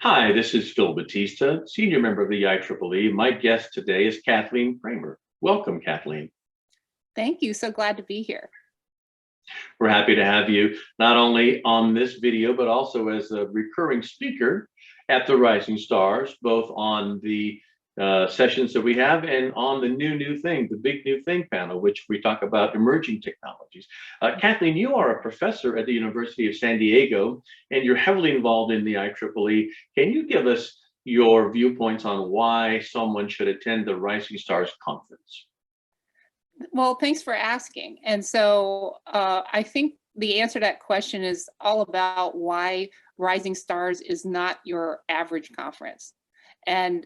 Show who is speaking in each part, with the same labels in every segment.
Speaker 1: Hi, this is Phil Bautista, senior member of the IEEE. My guest today is Kathleen Kramer. Welcome, Kathleen.
Speaker 2: Thank you. So glad to be here.
Speaker 1: We're happy to have you not only on this video, but also as a recurring speaker at the Rising Stars, both on the sessions that we have and on the new thing, the big new thing panel, which we talk about emerging technologies. Kathleen, you are a professor at the University of San Diego, and you're heavily involved in the IEEE. Can you give us your viewpoints on why someone should attend the Rising Stars conference?
Speaker 2: Well, thanks for asking. And so I think the answer to that question is all about why Rising Stars is not your average conference. And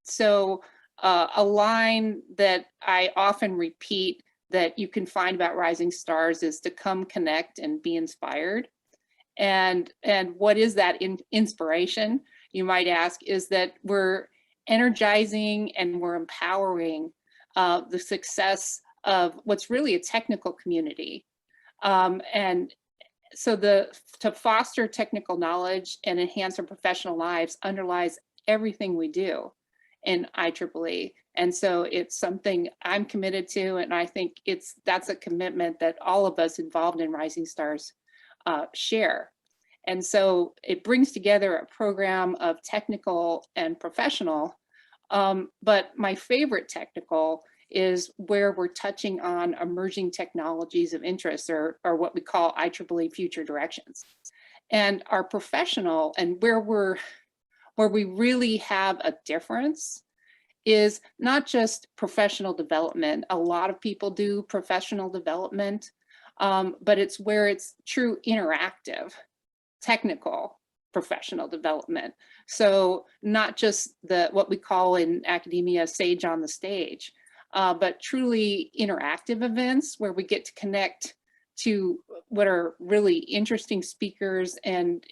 Speaker 2: so a line that I often repeat that you can find about Rising Stars is to come connect and be inspired. And what is that inspiration, you might ask, is that we're energizing and we're empowering the success of what's really a technical community. And so to foster technical knowledge and enhance our professional lives underlies everything we do in IEEE. And so it's something I'm committed to, and I think that's a commitment that all of us involved in Rising Stars share. And so it brings together a program of technical and professional, but my favorite technical is where we're touching on emerging technologies of interest, or what we call IEEE future directions. And our professional, and where we really have a difference, is not just professional development. A lot of people do professional development, but it's where it's true interactive, technical professional development. So not just what we call in academia sage on the stage, but truly interactive events where we get to connect to what are really interesting speakers and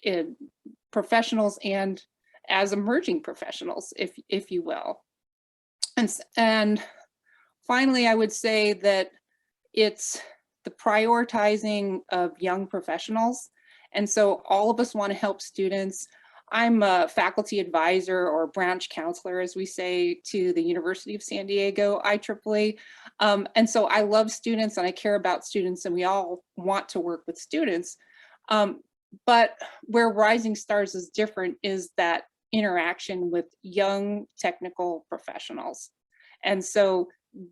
Speaker 2: professionals, and as emerging professionals, if you will. And finally, I would say that it's the prioritizing of young professionals. And so all of us want to help students. I'm a faculty advisor, or branch counselor, as we say, to the University of San Diego IEEE. And so I love students and I care about students, and we all want to work with students. But where Rising Stars is different is that interaction with young technical professionals. And so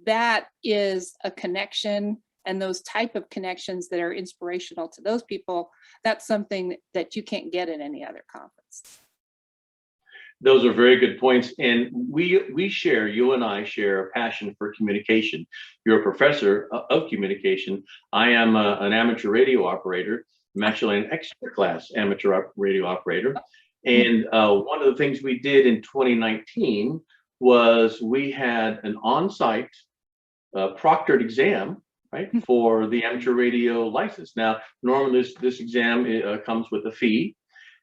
Speaker 2: that is a connection, and those type of connections that are inspirational to those people, that's something that you can't get at any other conference.
Speaker 1: Those are very good points. And you and I share a passion for communication. You're a professor of communication. I am an amateur radio operator. I'm actually an extra class amateur radio operator. And one of the things we did in 2019 was we had an on-site proctored exam, right, for the amateur radio license. Now, normally this exam comes with a fee,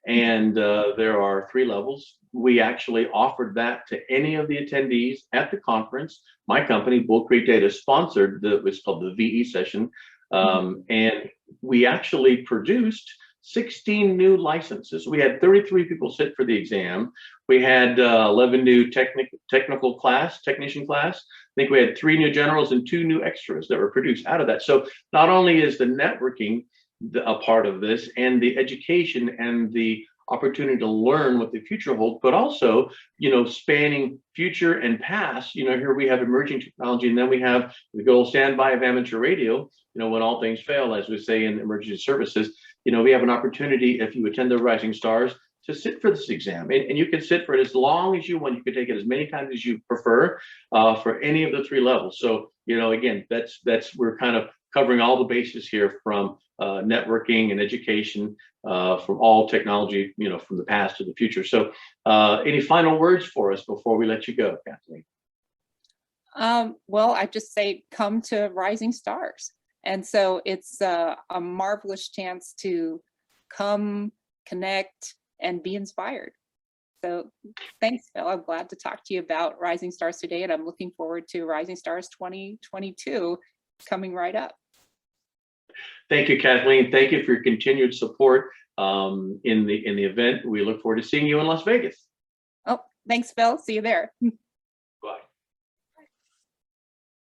Speaker 1: and there are 3 levels. We actually offered that to any of the attendees at the conference. My company, Bull Creek Data, sponsored what's called the VE session, and we actually produced 16 new licenses. We had 33 people sit for the exam. We had 11 new technician class. I think we had 3 new generals and 2 new extras that were produced out of that. So not only is the networking a part of this, and the education and the opportunity to learn what the future holds, but also, spanning future and past. Here we have emerging technology, and then we have the good old standby of amateur radio. When all things fail, as we say in emergency services, we have an opportunity, if you attend the Rising Stars, to sit for this exam, and you can sit for it as long as you want. You can take it as many times as you prefer for any of the 3 levels. So, again, we're kind of covering all the bases here, from networking and education, from all technology, from the past to the future. So any final words for us before we let you go, Kathleen?
Speaker 2: Well, I just say, come to Rising Stars. And so it's a marvelous chance to come, connect, and be inspired. So thanks, Phil. I'm glad to talk to you about Rising Stars today, and I'm looking forward to Rising Stars 2022 coming right up.
Speaker 1: Thank you, Kathleen. Thank you for your continued support. in the event. We look forward to seeing you in Las Vegas.
Speaker 2: Oh, thanks, Phil. See you there.